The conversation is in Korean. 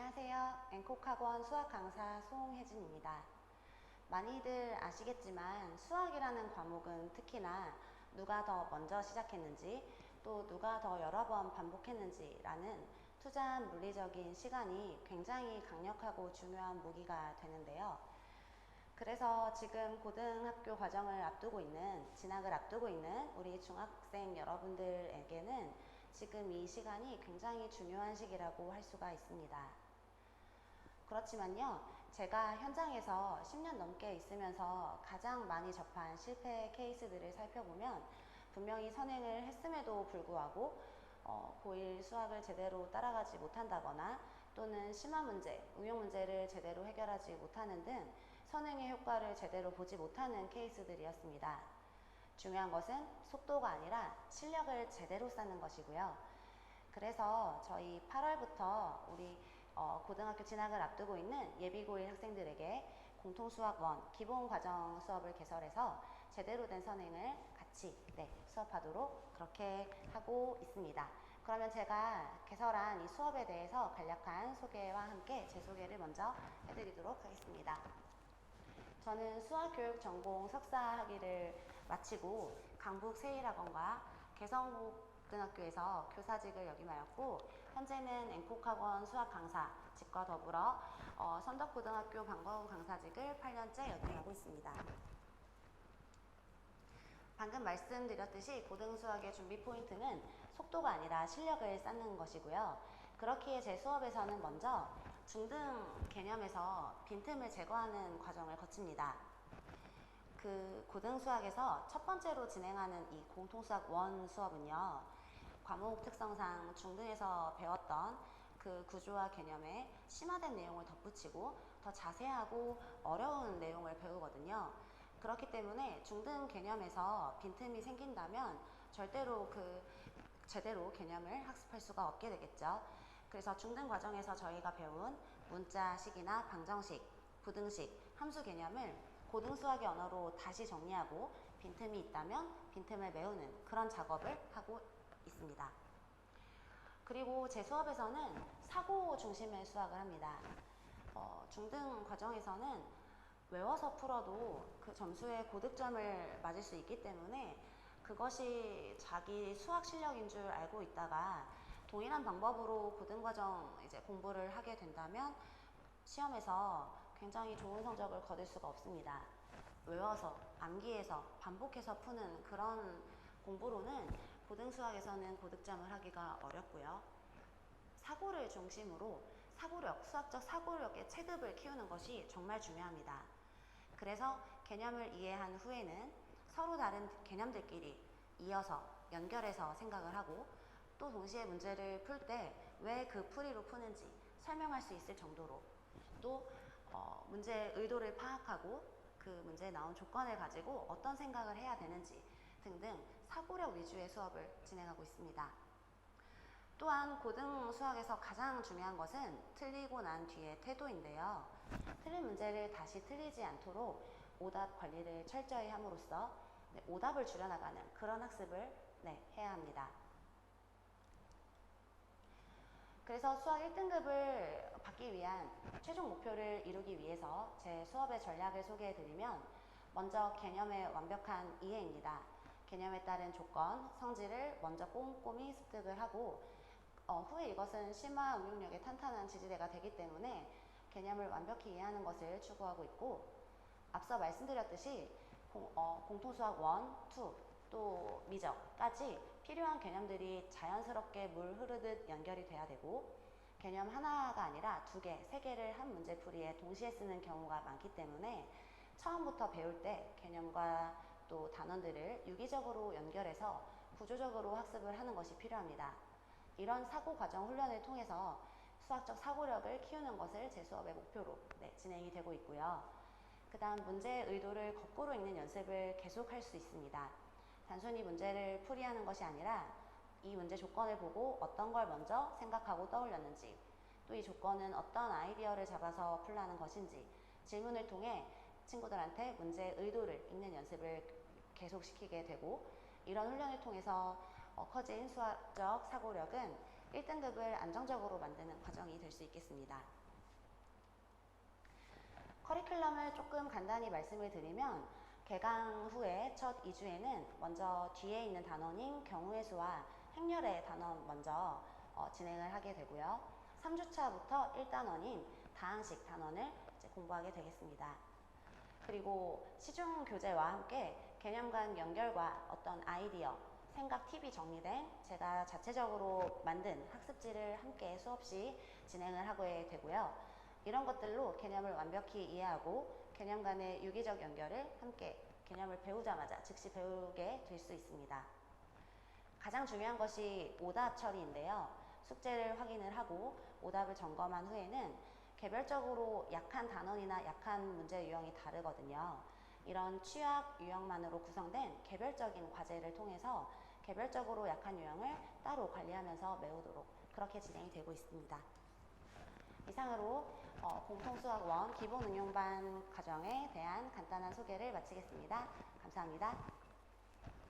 안녕하세요. 앵콕학원 수학 강사 송혜진입니다. 많이들 아시겠지만 수학이라는 과목은 특히나 누가 더 먼저 시작했는지 또 누가 더 여러 번 반복했는지라는 투자한 물리적인 시간이 굉장히 강력하고 중요한 무기가 되는데요. 그래서 지금 고등학교 과정을 앞두고 있는, 진학을 앞두고 있는 우리 중학생 여러분들에게는 지금 이 시간이 굉장히 중요한 시기라고 할 수가 있습니다. 그렇지만요, 제가 현장에서 10년 넘게 있으면서 가장 많이 접한 실패 케이스들을 살펴보면 분명히 선행을 했음에도 불구하고 고1 수학을 제대로 따라가지 못한다거나 또는 심화 문제, 응용 문제를 제대로 해결하지 못하는 등 선행의 효과를 제대로 보지 못하는 케이스들이었습니다. 중요한 것은 속도가 아니라 실력을 제대로 쌓는 것이고요. 그래서 저희 8월부터 우리 고등학교 진학을 앞두고 있는 예비고1 학생들에게 공통수학 1 기본과정 수업을 개설해서 제대로 된 선행을 같이 수업하도록 그렇게 하고 있습니다. 그러면 제가 개설한 이 수업에 대해서 간략한 소개와 함께 제 소개를 먼저 해드리도록 하겠습니다. 저는 수학교육 전공 석사 학위를 마치고 강북 세일학원과 개성고등학교에서 교사직을 역임하였고 현재는 앵콕학원 수학 강사직과 더불어 선덕고등학교 방과후 강사직을 8년째 역임하고 있습니다. 방금 말씀드렸듯이 고등수학의 준비 포인트는 속도가 아니라 실력을 쌓는 것이고요. 그렇기에 제 수업에서는 먼저 중등 개념에서 빈틈을 제거하는 과정을 거칩니다. 그 고등수학에서 첫 번째로 진행하는 이 공통수학 1 수업은요. 과목 특성상 중등에서 배웠던 그 구조와 개념에 심화된 내용을 덧붙이고 더 자세하고 어려운 내용을 배우거든요. 그렇기 때문에 중등 개념에서 빈틈이 생긴다면 절대로 제대로 개념을 학습할 수가 없게 되겠죠. 그래서 중등 과정에서 저희가 배운 문자식이나 방정식, 부등식, 함수 개념을 고등수학의 언어로 다시 정리하고 빈틈이 있다면 빈틈을 메우는 그런 작업을 하고 있습니다. 그리고 제 수업에서는 사고 중심의 수학을 합니다. 중등 과정에서는 외워서 풀어도 그 점수에 고득점을 맞을 수 있기 때문에 그것이 자기 수학 실력인 줄 알고 있다가 동일한 방법으로 고등과정 이제 공부를 하게 된다면 시험에서 굉장히 좋은 성적을 거둘 수가 없습니다. 외워서, 암기해서, 반복해서 푸는 그런 공부로는 고등수학에서는 고득점을 하기가 어렵고요. 사고를 중심으로 수학적 사고력의 체급을 키우는 것이 정말 중요합니다. 그래서 개념을 이해한 후에는 서로 다른 개념들끼리 이어서 연결해서 생각을 하고 또 동시에 문제를 풀 때 왜 그 풀이로 푸는지 설명할 수 있을 정도로 또 문제의 의도를 파악하고 그 문제에 나온 조건을 가지고 어떤 생각을 해야 되는지 등등 사고력 위주의 수업을 진행하고 있습니다. 또한 고등 수학에서 가장 중요한 것은 틀리고 난 뒤의 태도인데요. 틀린 문제를 다시 틀리지 않도록 오답 관리를 철저히 함으로써 오답을 줄여나가는 그런 학습을 해야 합니다. 그래서 수학 1등급을 받기 위한 최종 목표를 이루기 위해서 제 수업의 전략을 소개해드리면 먼저 개념의 완벽한 이해입니다. 개념에 따른 조건, 성질을 먼저 꼼꼼히 습득을 하고 후에 이것은 심화 응용력의 탄탄한 지지대가 되기 때문에 개념을 완벽히 이해하는 것을 추구하고 있고 앞서 말씀드렸듯이 공통수학 1, 2, 또 미적까지 필요한 개념들이 자연스럽게 물 흐르듯 연결이 돼야 되고 개념 하나가 아니라 2개, 3개를 한 문제풀이에 동시에 쓰는 경우가 많기 때문에 처음부터 배울 때 개념과 또 단원들을 유기적으로 연결해서 구조적으로 학습을 하는 것이 필요합니다. 이런 사고 과정 훈련을 통해서 수학적 사고력을 키우는 것을 제 수업의 목표로 진행이 되고 있고요. 그 다음 문제의 의도를 거꾸로 읽는 연습을 계속할 수 있습니다. 단순히 문제를 풀이하는 것이 아니라 이 문제 조건을 보고 어떤 걸 먼저 생각하고 떠올렸는지 또 이 조건은 어떤 아이디어를 잡아서 풀라는 것인지 질문을 통해 친구들한테 문제의 의도를 읽는 연습을 계속시키게 되고 이런 훈련을 통해서 커진 수학적 사고력은 1등급을 안정적으로 만드는 과정이 될 수 있겠습니다. 커리큘럼을 조금 간단히 말씀을 드리면 개강 후에 첫 2주에는 먼저 뒤에 있는 단원인 경우의 수와 행렬의 단원 먼저 진행을 하게 되고요. 3주차부터 1단원인 다항식 단원을 이제 공부하게 되겠습니다. 그리고 시중 교재와 함께 개념 간 연결과 어떤 아이디어, 생각 팁이 정리된 제가 자체적으로 만든 학습지를 함께 수업 시 진행을 하게 되고요. 이런 것들로 개념을 완벽히 이해하고 개념 간의 유기적 연결을 함께 개념을 배우자마자 즉시 배우게 될 수 있습니다. 가장 중요한 것이 오답 처리인데요. 숙제를 확인을 하고 오답을 점검한 후에는 개별적으로 약한 단원이나 약한 문제 유형이 다르거든요. 이런 취약 유형만으로 구성된 개별적인 과제를 통해서 개별적으로 약한 유형을 따로 관리하면서 메우도록 그렇게 진행이 되고 있습니다. 이상으로 공통수학 1 기본응용반 과정에 대한 간단한 소개를 마치겠습니다. 감사합니다.